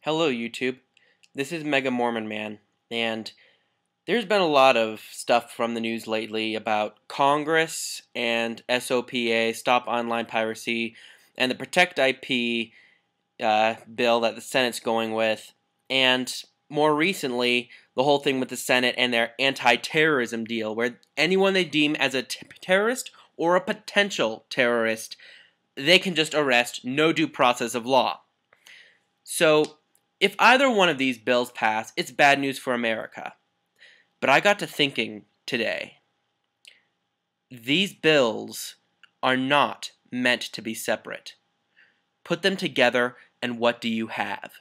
Hello, YouTube. This is Mega Mormon Man, and there's been a lot of stuff from the news lately about Congress and SOPA, Stop Online Piracy, and the Protect IP bill that the Senate's going with, and more recently, the whole thing with the Senate and their anti-terrorism deal, where anyone they deem as a terrorist or a potential terrorist, they can just arrest, no due process of law. So, if either one of these bills pass, it's bad news for America. But I got to thinking today. These bills are not meant to be separate. Put them together, and what do you have?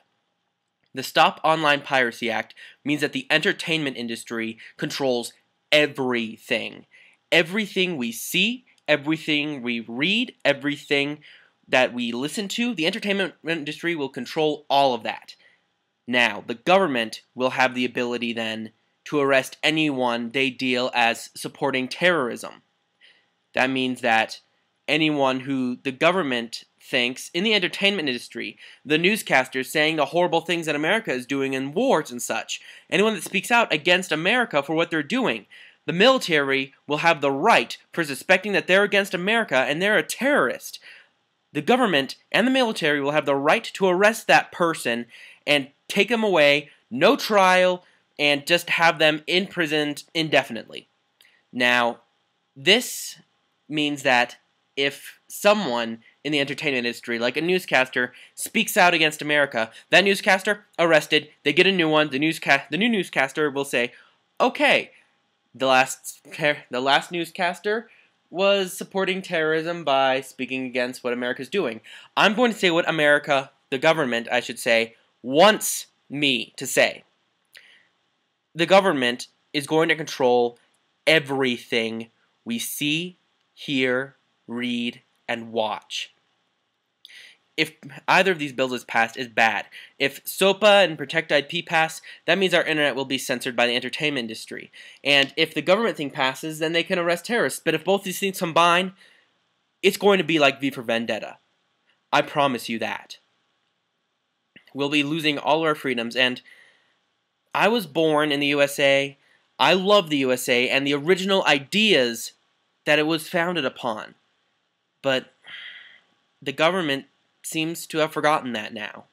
The Stop Online Piracy Act means that the entertainment industry controls everything. Everything we see, everything we read, everything that we listen to, the entertainment industry will control all of that. Now, the government will have the ability then to arrest anyone they deal as supporting terrorism. That means that anyone who the government thinks in the entertainment industry, the newscasters saying the horrible things that America is doing in wars and such, anyone that speaks out against America for what they're doing, the military will have the right for suspecting that they're against America and they're a terrorist. The government and the military will have the right to arrest that person and take them away, no trial, and just have them imprisoned indefinitely. Now, this means that if someone in the entertainment industry, like a newscaster, speaks out against America, that newscaster arrested, they get a new one, the new newscaster will say, okay, the last newscaster was supporting terrorism by speaking against what America's doing. I'm going to say what America, the government, I should say, wants me to say. The government is going to control everything we see, hear, read, and watch. If either of these bills is passed, is bad. If SOPA and Protect IP pass, that means our internet will be censored by the entertainment industry. And if the government thing passes, then they can arrest terrorists. But if both these things combine, it's going to be like V for Vendetta. I promise you that. We'll be losing all our freedoms, and I was born in the USA. I love the USA and the original ideas that it was founded upon. But the government seems to have forgotten that now.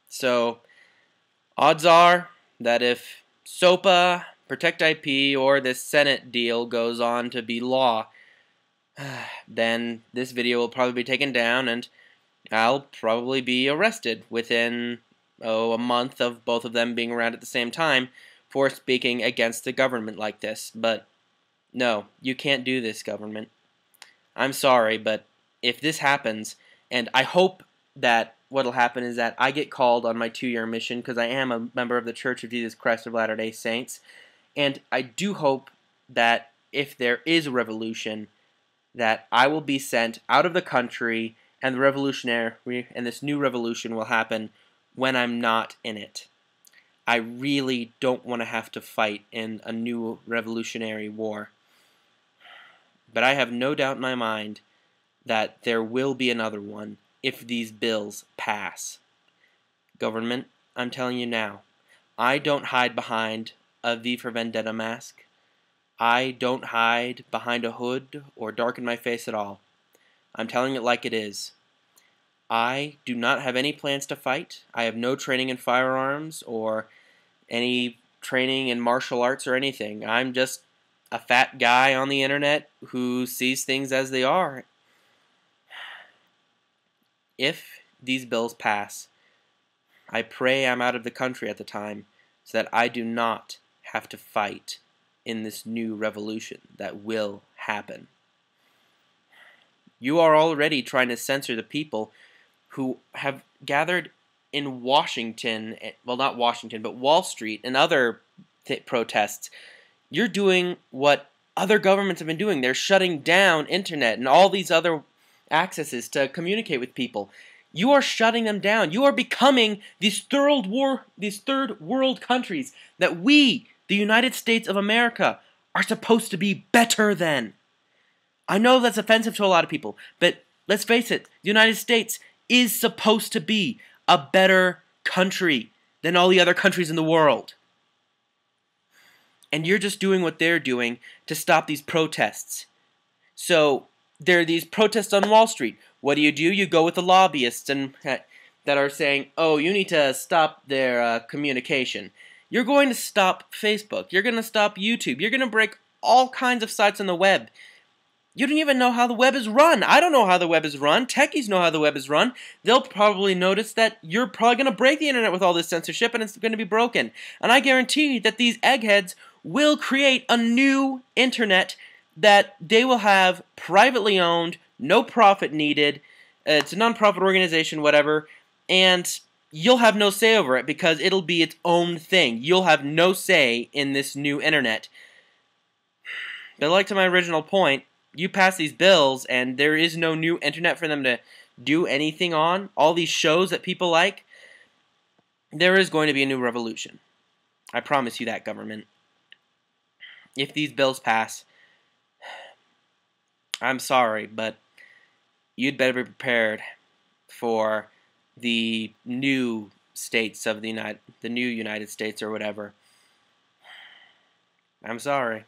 So, odds are that if SOPA, Protect IP, or this Senate deal goes on to be law, then this video will probably be taken down and I'll probably be arrested within a month of both of them being around at the same time for speaking against the government like this. But no, you can't do this, government. I'm sorry, but if this happens, and I hope that what'll happen is that I get called on my 2-year mission because I am a member of the Church of Jesus Christ of Latter-day Saints, and I do hope that if there is a revolution, that I will be sent out of the country and this new revolution will happen when I'm not in it. I really don't want to have to fight in a new revolutionary war. But I have no doubt in my mind that there will be another one if these bills pass. Government, I'm telling you now, I don't hide behind a V for Vendetta mask. I don't hide behind a hood or darken my face at all. I'm telling it like it is. I do not have any plans to fight. I have no training in firearms or any training in martial arts or anything. I'm just a fat guy on the internet who sees things as they are. If these bills pass, I pray I'm out of the country at the time so that I do not have to fight in this new revolution that will happen. You are already trying to censor the people who have gathered in Washington, well, not Washington, but Wall Street and other protests. You're doing what other governments have been doing. They're shutting down internet and all these other accesses to communicate with people. You are shutting them down. You are becoming these third world countries that we, the United States of America, are supposed to be better than. I know that's offensive to a lot of people, but let's face it, the United States is supposed to be a better country than all the other countries in the world. And you're just doing what they're doing to stop these protests. So there are these protests on Wall Street. What do? You go with the lobbyists and that are saying, oh, you need to stop their communication. You're going to stop Facebook. You're going to stop YouTube. You're going to break all kinds of sites on the web. You don't even know how the web is run. I don't know how the web is run. Techies know how the web is run. They'll probably notice that you're probably going to break the internet with all this censorship and it's going to be broken. And I guarantee that these eggheads will create a new internet that they will have privately owned, no profit needed. It's a non-profit organization, whatever. And you'll have no say over it because it'll be its own thing. You'll have no say in this new internet. But like to my original point, you pass these bills and there is no new internet for them to do anything on, all these shows that people like, there is going to be a new revolution. I promise you that, government. If these bills pass, I'm sorry, but you'd better be prepared for the new states of the new United States or whatever. I'm sorry.